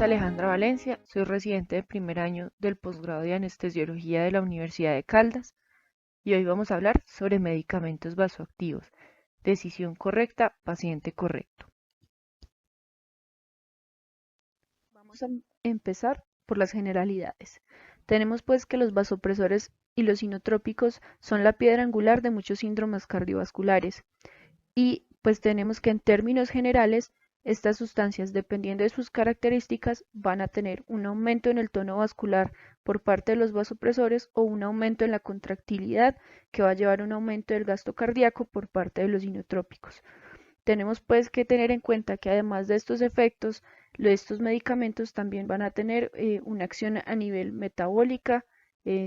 es Alejandra Valencia, soy residente de primer año del posgrado de anestesiología de la Universidad de Caldas y hoy vamos a hablar sobre medicamentos vasoactivos. Decisión correcta, paciente correcto. Vamos a empezar por las generalidades. Tenemos pues que los vasopresores y los inotrópicos son la piedra angular de muchos síndromes cardiovasculares y pues tenemos que en términos generales estas sustancias, dependiendo de sus características, van a tener un aumento en el tono vascular por parte de los vasopresores o un aumento en la contractilidad que va a llevar a un aumento del gasto cardíaco por parte de los inotrópicos. Tenemos pues que tener en cuenta que además de estos efectos, estos medicamentos también van a tener una acción a nivel metabólica,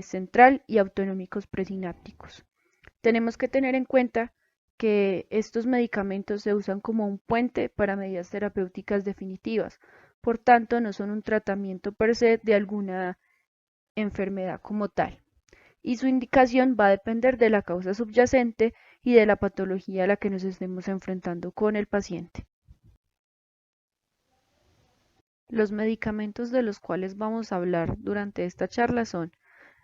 central y autonómicos presinápticos. Tenemos que tener en cuenta que estos medicamentos se usan como un puente para medidas terapéuticas definitivas, por tanto no son un tratamiento per se de alguna enfermedad como tal, y su indicación va a depender de la causa subyacente y de la patología a la que nos estemos enfrentando con el paciente. Los medicamentos de los cuales vamos a hablar durante esta charla son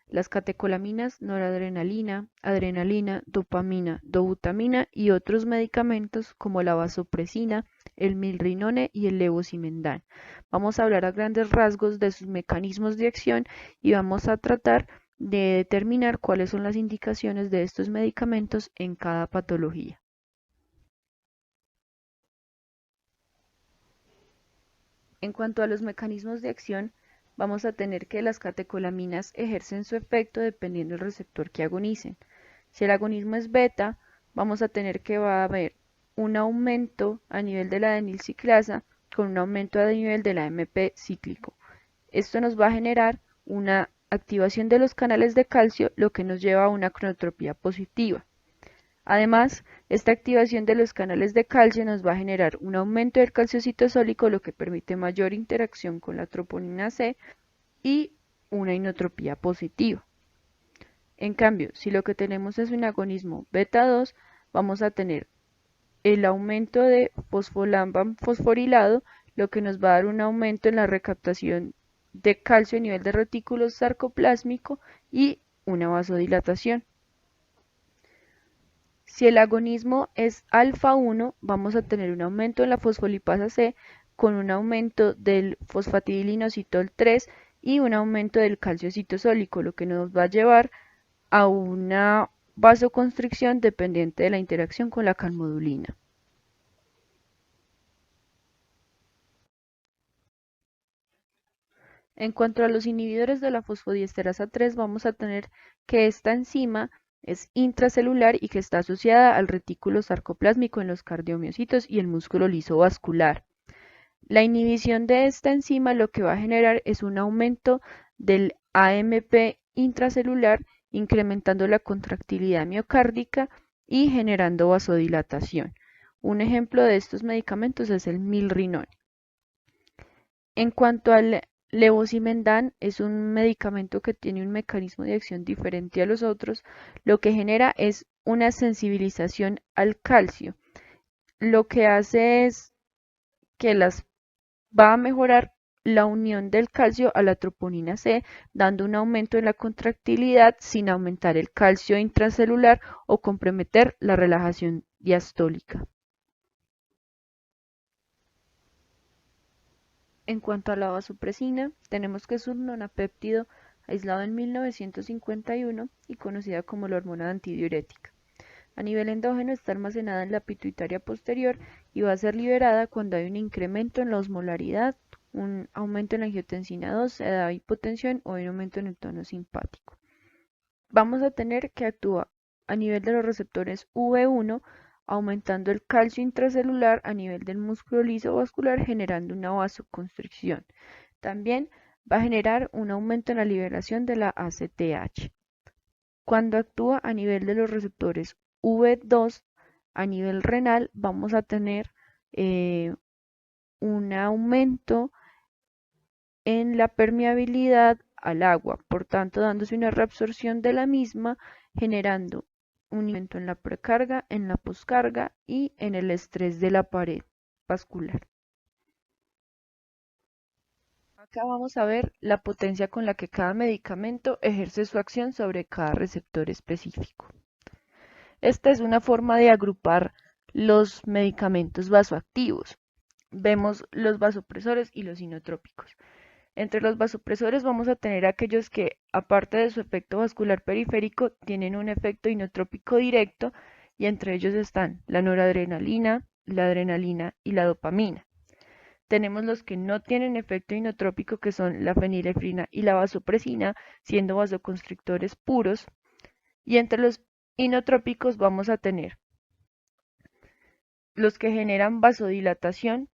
las catecolaminas, noradrenalina, adrenalina, dopamina, dobutamina y otros medicamentos como la vasopresina, el milrinone y el levosimendan. Vamos a hablar a grandes rasgos de sus mecanismos de acción y vamos a tratar de determinar cuáles son las indicaciones de estos medicamentos en cada patología. En cuanto a los mecanismos de acción, vamos a tener que las catecolaminas ejercen su efecto dependiendo del receptor que agonicen. Si el agonismo es beta, vamos a tener que va a haber un aumento a nivel de la adenilciclasa con un aumento a nivel de la AMP cíclico. Esto nos va a generar una activación de los canales de calcio, lo que nos lleva a una cronotropía positiva. Además, esta activación de los canales de calcio nos va a generar un aumento del calcio citosólico, lo que permite mayor interacción con la troponina C y una inotropía positiva. En cambio, si lo que tenemos es un agonismo beta 2, vamos a tener el aumento de fosfolamban fosforilado, lo que nos va a dar un aumento en la recaptación de calcio a nivel de retículo sarcoplásmico y una vasodilatación. Si el agonismo es alfa 1, vamos a tener un aumento en la fosfolipasa C con un aumento del fosfatidilinositol 3 y un aumento del calcio citosólico, lo que nos va a llevar a una vasoconstricción dependiente de la interacción con la calmodulina. En cuanto a los inhibidores de la fosfodiesterasa 3, vamos a tener que esta enzima es intracelular y que está asociada al retículo sarcoplásmico en los cardiomiocitos y el músculo liso vascular. La inhibición de esta enzima lo que va a generar es un aumento del AMP intracelular, incrementando la contractilidad miocárdica y generando vasodilatación. Un ejemplo de estos medicamentos es el milrinone. En cuanto al levosimendan, es un medicamento que tiene un mecanismo de acción diferente a los otros, lo que genera es una sensibilización al calcio. Lo que hace es que va a mejorar la unión del calcio a la troponina C, dando un aumento en la contractilidad sin aumentar el calcio intracelular o comprometer la relajación diastólica. En cuanto a la vasopresina, tenemos que es un nonapéptido aislado en 1951 y conocida como la hormona antidiurética. A nivel endógeno está almacenada en la pituitaria posterior y va a ser liberada cuando hay un incremento en la osmolaridad, un aumento en la angiotensina 2, se da hipotensión o un aumento en el tono simpático. Vamos a tener que actúa a nivel de los receptores V1, aumentando el calcio intracelular a nivel del músculo liso vascular, generando una vasoconstricción. También va a generar un aumento en la liberación de la ACTH. Cuando actúa a nivel de los receptores V2 a nivel renal, vamos a tener un aumento en la permeabilidad al agua, por tanto dándose una reabsorción de la misma, generando un aumento en la precarga, en la poscarga y en el estrés de la pared vascular. Acá vamos a ver la potencia con la que cada medicamento ejerce su acción sobre cada receptor específico. Esta es una forma de agrupar los medicamentos vasoactivos. Vemos los vasopresores y los inotrópicos. Entre los vasopresores vamos a tener aquellos que, aparte de su efecto vascular periférico, tienen un efecto inotrópico directo, y entre ellos están la noradrenalina, la adrenalina y la dopamina. Tenemos los que no tienen efecto inotrópico, que son la fenilefrina y la vasopresina, siendo vasoconstrictores puros. Y entre los inotrópicos vamos a tener los que generan vasodilatación,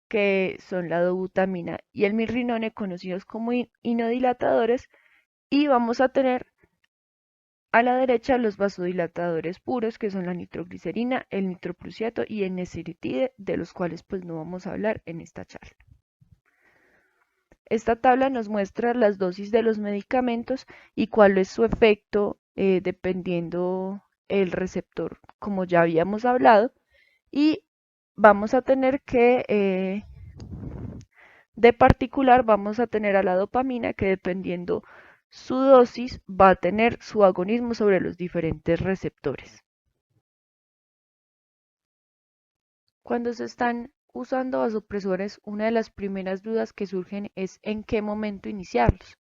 que son la dobutamina y el mirrinone, conocidos como inodilatadores. Y vamos a tener a la derecha los vasodilatadores puros, que son la nitroglicerina, el nitroprusiato y el nesiritide, de los cuales pues no vamos a hablar en esta charla. Esta tabla nos muestra las dosis de los medicamentos y cuál es su efecto dependiendo el receptor, como ya habíamos hablado. Y vamos a tener que, de particular, vamos a tener a la dopamina, que dependiendo su dosis va a tener su agonismo sobre los diferentes receptores. Cuando se están usando vasopresores, una de las primeras dudas que surgen es en qué momento iniciarlos.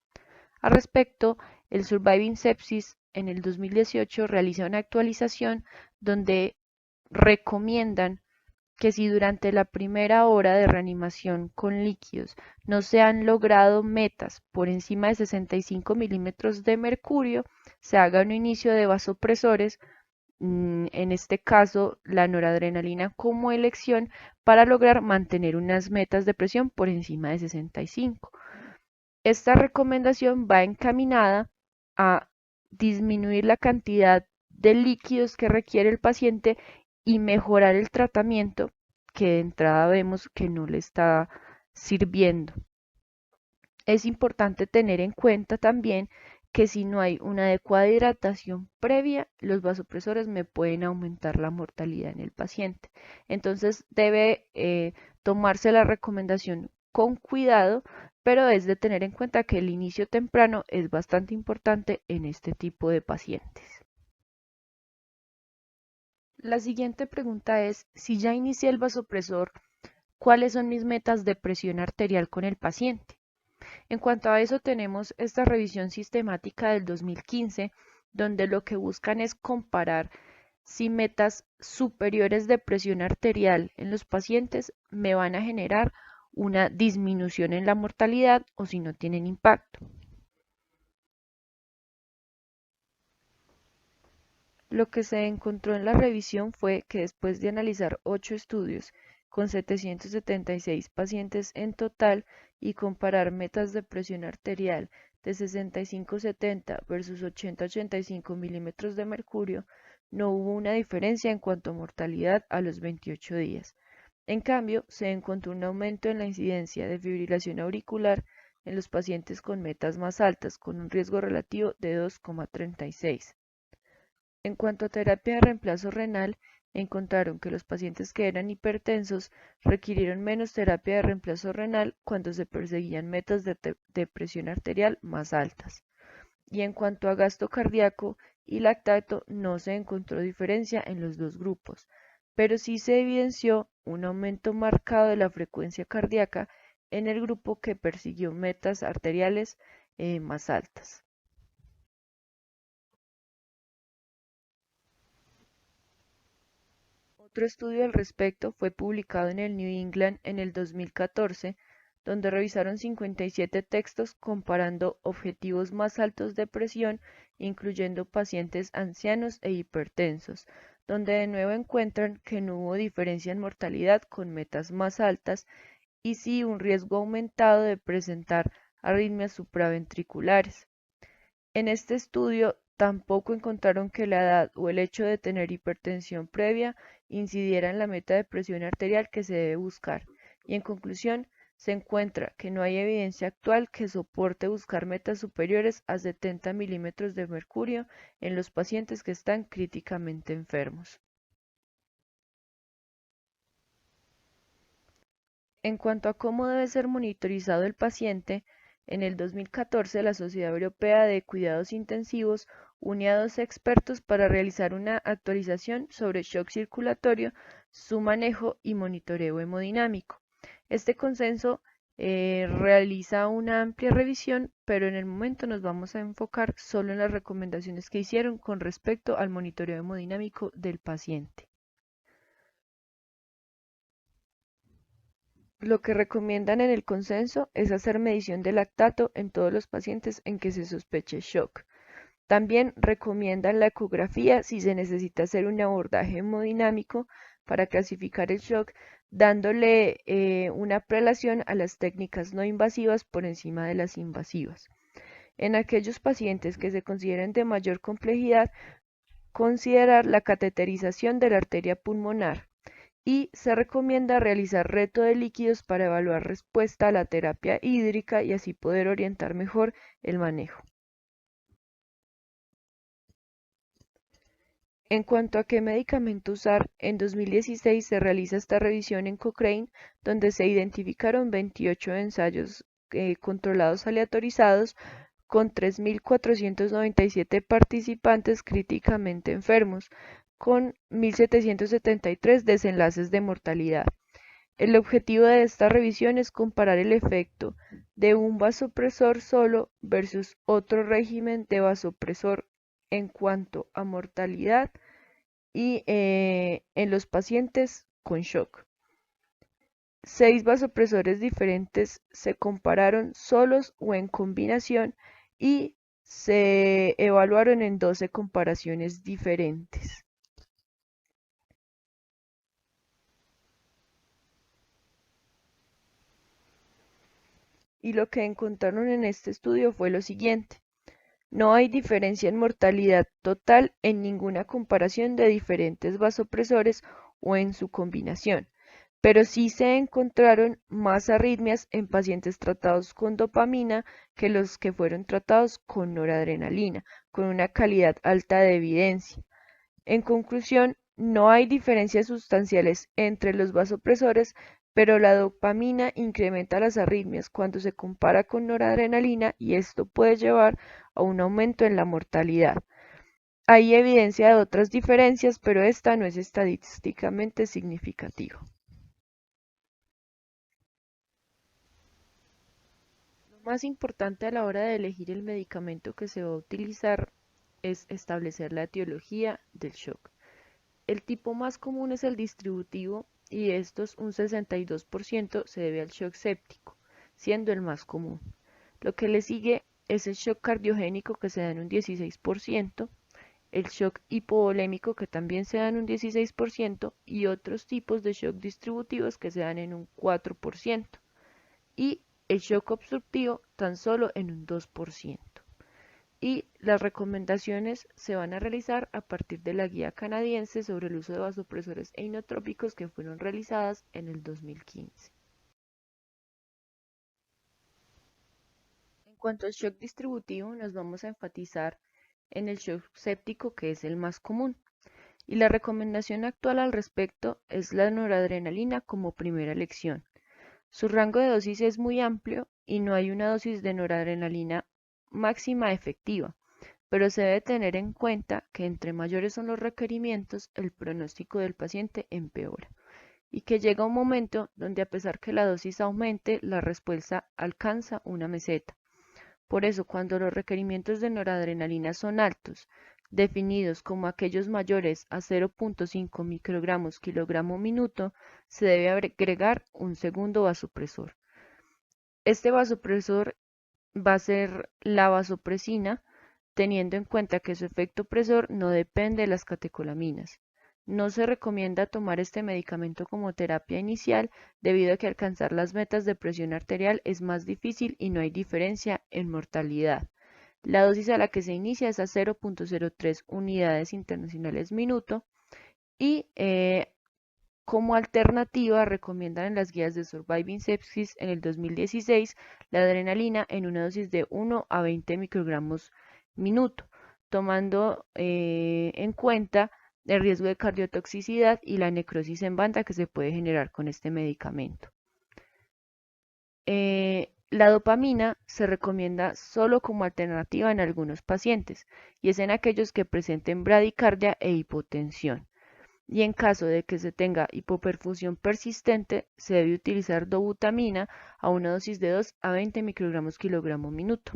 Al respecto, el Surviving Sepsis en el 2018 realiza una actualización donde recomiendan que si durante la primera hora de reanimación con líquidos no se han logrado metas por encima de 65 milímetros de mercurio, se haga un inicio de vasopresores, en este caso la noradrenalina como elección, para lograr mantener unas metas de presión por encima de 65. Esta recomendación va encaminada a disminuir la cantidad de líquidos que requiere el paciente y mejorar el tratamiento, que de entrada vemos que no le está sirviendo. Es importante tener en cuenta también que si no hay una adecuada hidratación previa, los vasopresores me pueden aumentar la mortalidad en el paciente. Entonces debe tomarse la recomendación con cuidado, pero es de tener en cuenta que el inicio temprano es bastante importante en este tipo de pacientes. La siguiente pregunta es, si ya inicié el vasopresor, ¿cuáles son mis metas de presión arterial con el paciente? En cuanto a eso, tenemos esta revisión sistemática del 2015, donde lo que buscan es comparar si metas superiores de presión arterial en los pacientes me van a generar una disminución en la mortalidad o si no tienen impacto. Lo que se encontró en la revisión fue que después de analizar 8 estudios con 776 pacientes en total y comparar metas de presión arterial de 65-70 versus 80-85 milímetros de mercurio, no hubo una diferencia en cuanto a mortalidad a los 28 días. En cambio, se encontró un aumento en la incidencia de fibrilación auricular en los pacientes con metas más altas, con un riesgo relativo de 2,36. En cuanto a terapia de reemplazo renal, encontraron que los pacientes que eran hipertensos requirieron menos terapia de reemplazo renal cuando se perseguían metas de presión arterial más altas. Y en cuanto a gasto cardíaco y lactato, no se encontró diferencia en los dos grupos, pero sí se evidenció un aumento marcado de la frecuencia cardíaca en el grupo que persiguió metas arteriales más altas. Otro estudio al respecto fue publicado en el New England en el 2014, donde revisaron 57 textos comparando objetivos más altos de presión, incluyendo pacientes ancianos e hipertensos, donde de nuevo encuentran que no hubo diferencia en mortalidad con metas más altas y sí un riesgo aumentado de presentar arritmias supraventriculares. En este estudio tampoco encontraron que la edad o el hecho de tener hipertensión previa incidiera en la meta de presión arterial que se debe buscar, y en conclusión, se encuentra que no hay evidencia actual que soporte buscar metas superiores a 70 milímetros de mercurio en los pacientes que están críticamente enfermos. En cuanto a cómo debe ser monitorizado el paciente, en el 2014 la Sociedad Europea de Cuidados Intensivos unió a 12 expertos para realizar una actualización sobre shock circulatorio, su manejo y monitoreo hemodinámico. Este consenso realiza una amplia revisión, pero en el momento nos vamos a enfocar solo en las recomendaciones que hicieron con respecto al monitoreo hemodinámico del paciente. Lo que recomiendan en el consenso es hacer medición de lactato en todos los pacientes en que se sospeche shock. También recomiendan la ecografía si se necesita hacer un abordaje hemodinámico para clasificar el shock, dándole una prelación a las técnicas no invasivas por encima de las invasivas. En aquellos pacientes que se consideren de mayor complejidad, considerar la cateterización de la arteria pulmonar y se recomienda realizar reto de líquidos para evaluar respuesta a la terapia hídrica y así poder orientar mejor el manejo. En cuanto a qué medicamento usar, en 2016 se realiza esta revisión en Cochrane, donde se identificaron 28 ensayos controlados aleatorizados con 3.497 participantes críticamente enfermos, con 1.773 desenlaces de mortalidad. El objetivo de esta revisión es comparar el efecto de un vasopresor solo versus otro régimen de vasopresor en cuanto a mortalidad y en los pacientes con shock. 6 vasopresores diferentes se compararon solos o en combinación y se evaluaron en 12 comparaciones diferentes. Y lo que encontraron en este estudio fue lo siguiente. No hay diferencia en mortalidad total en ninguna comparación de diferentes vasopresores o en su combinación, pero sí se encontraron más arritmias en pacientes tratados con dopamina que los que fueron tratados con noradrenalina, con una calidad alta de evidencia. En conclusión, no hay diferencias sustanciales entre los vasopresores, pero la dopamina incrementa las arritmias cuando se compara con noradrenalina y esto puede llevar a un aumento en la mortalidad. Hay evidencia de otras diferencias, pero esta no es estadísticamente significativa. Lo más importante a la hora de elegir el medicamento que se va a utilizar es establecer la etiología del shock. El tipo más común es el distributivo y de estos un 62% se debe al shock séptico, siendo el más común. Lo que le sigue es el shock cardiogénico que se da en un 16%, el shock hipovolémico que también se da en un 16% y otros tipos de shock distributivos que se dan en un 4% y el shock obstructivo tan solo en un 2%. Y las recomendaciones se van a realizar a partir de la guía canadiense sobre el uso de vasopresores e inotrópicos que fueron realizadas en el 2015. En cuanto al shock distributivo, nos vamos a enfatizar en el shock séptico, que es el más común. Y la recomendación actual al respecto es la noradrenalina como primera elección. Su rango de dosis es muy amplio y no hay una dosis de noradrenalina máxima efectiva, pero se debe tener en cuenta que entre mayores son los requerimientos, el pronóstico del paciente empeora y que llega un momento donde a pesar que la dosis aumente, la respuesta alcanza una meseta. Por eso, cuando los requerimientos de noradrenalina son altos, definidos como aquellos mayores a 0.5 microgramos kilogramo minuto, se debe agregar un segundo vasopresor. Este vasopresor va a ser la vasopresina, teniendo en cuenta que su efecto presor no depende de las catecolaminas. No se recomienda tomar este medicamento como terapia inicial debido a que alcanzar las metas de presión arterial es más difícil y no hay diferencia en mortalidad. La dosis a la que se inicia es a 0.03 unidades internacionales minuto y como alternativa recomiendan en las guías de Surviving Sepsis en el 2016 la adrenalina en una dosis de 1 a 20 microgramos minuto, tomando en cuenta el riesgo de cardiotoxicidad y la necrosis en banda que se puede generar con este medicamento. La dopamina se recomienda solo como alternativa en algunos pacientes y es en aquellos que presenten bradicardia e hipotensión. Y en caso de que se tenga hipoperfusión persistente, se debe utilizar dobutamina a una dosis de 2 a 20 microgramos kilogramo minuto.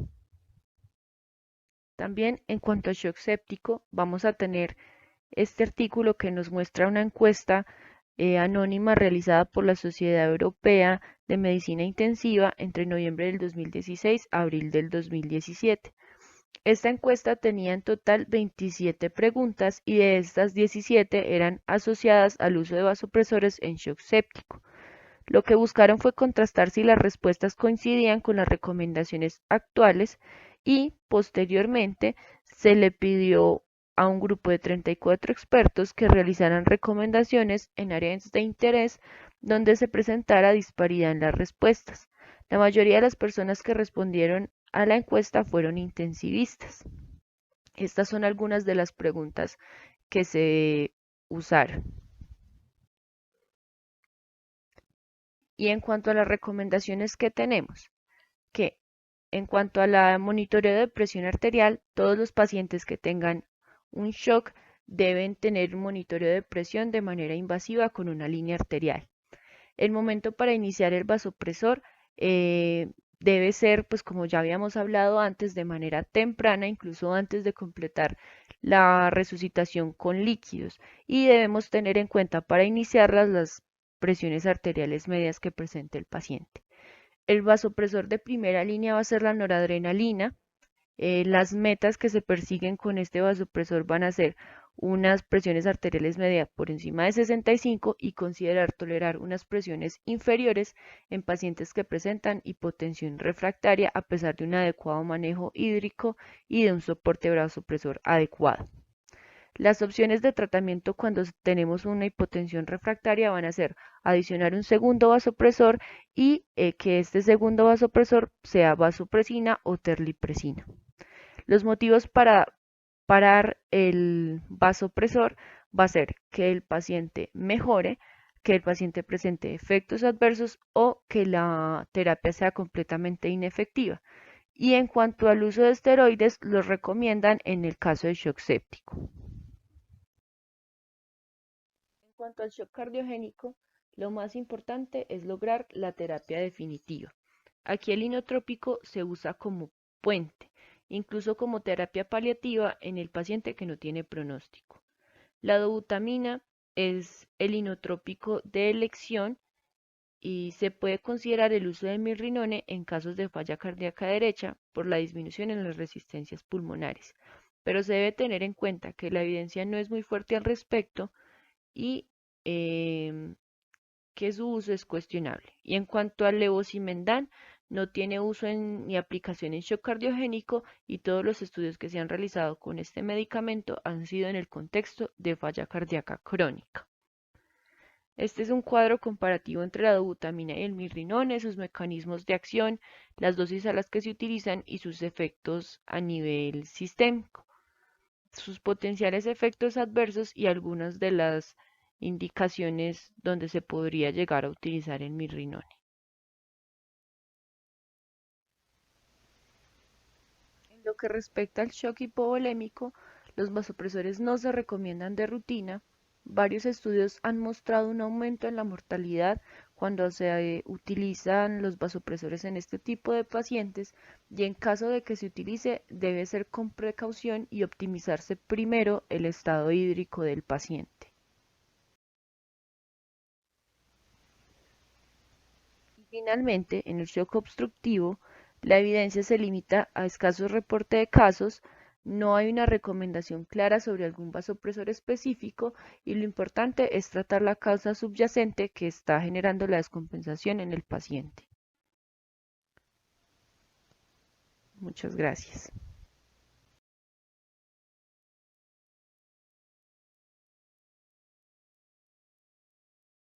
También en cuanto al shock séptico, vamos a tener este artículo que nos muestra una encuesta anónima realizada por la Sociedad Europea de Medicina Intensiva entre noviembre del 2016 a abril del 2017. Esta encuesta tenía en total 27 preguntas y de estas 17 eran asociadas al uso de vasopresores en shock séptico. Lo que buscaron fue contrastar si las respuestas coincidían con las recomendaciones actuales y, posteriormente, se le pidió a un grupo de 34 expertos que realizaran recomendaciones en áreas de interés donde se presentara disparidad en las respuestas. La mayoría de las personas que respondieron a la encuesta fueron intensivistas. Estas son algunas de las preguntas que se usaron. Y en cuanto a las recomendaciones que tenemos, que en cuanto a la monitoreo de presión arterial, todos los pacientes que tengan un shock deben tener un monitoreo de presión de manera invasiva con una línea arterial. El momento para iniciar el vasopresor debe ser, pues como ya habíamos hablado antes, de manera temprana, incluso antes de completar la resucitación con líquidos. Y debemos tener en cuenta para iniciarlas las presiones arteriales medias que presente el paciente. El vasopresor de primera línea va a ser la noradrenalina. Las metas que se persiguen con este vasopresor van a ser unas presiones arteriales medias por encima de 65 y considerar tolerar unas presiones inferiores en pacientes que presentan hipotensión refractaria a pesar de un adecuado manejo hídrico y de un soporte vasopresor adecuado. Las opciones de tratamiento cuando tenemos una hipotensión refractaria van a ser adicionar un segundo vasopresor y que este segundo vasopresor sea vasopresina o terlipresina. Los motivos para parar el vasopresor va a ser que el paciente mejore, que el paciente presente efectos adversos o que la terapia sea completamente inefectiva. Y en cuanto al uso de esteroides, los recomiendan en el caso de shock séptico. En cuanto al shock cardiogénico, lo más importante es lograr la terapia definitiva. Aquí el inotrópico se usa como puente, incluso como terapia paliativa en el paciente que no tiene pronóstico. La dobutamina es el inotrópico de elección y se puede considerar el uso de mirrinone en casos de falla cardíaca derecha por la disminución en las resistencias pulmonares. Pero se debe tener en cuenta que la evidencia no es muy fuerte al respecto y que su uso es cuestionable. Y en cuanto al levosimendan, no tiene uso ni aplicación en shock cardiogénico y todos los estudios que se han realizado con este medicamento han sido en el contexto de falla cardíaca crónica. Este es un cuadro comparativo entre la dobutamina y el mirrinone, sus mecanismos de acción, las dosis a las que se utilizan y sus efectos a nivel sistémico, sus potenciales efectos adversos y algunas de las indicaciones donde se podría llegar a utilizar el mirrinone. En lo que respecta al shock hipovolémico, los vasopresores no se recomiendan de rutina. Varios estudios han mostrado un aumento en la mortalidad cuando se utilizan los vasopresores en este tipo de pacientes y en caso de que se utilice debe ser con precaución y optimizarse primero el estado hídrico del paciente. Finalmente, en el shock obstructivo, la evidencia se limita a escasos reportes de casos, no hay una recomendación clara sobre algún vasopresor específico y lo importante es tratar la causa subyacente que está generando la descompensación en el paciente. Muchas gracias.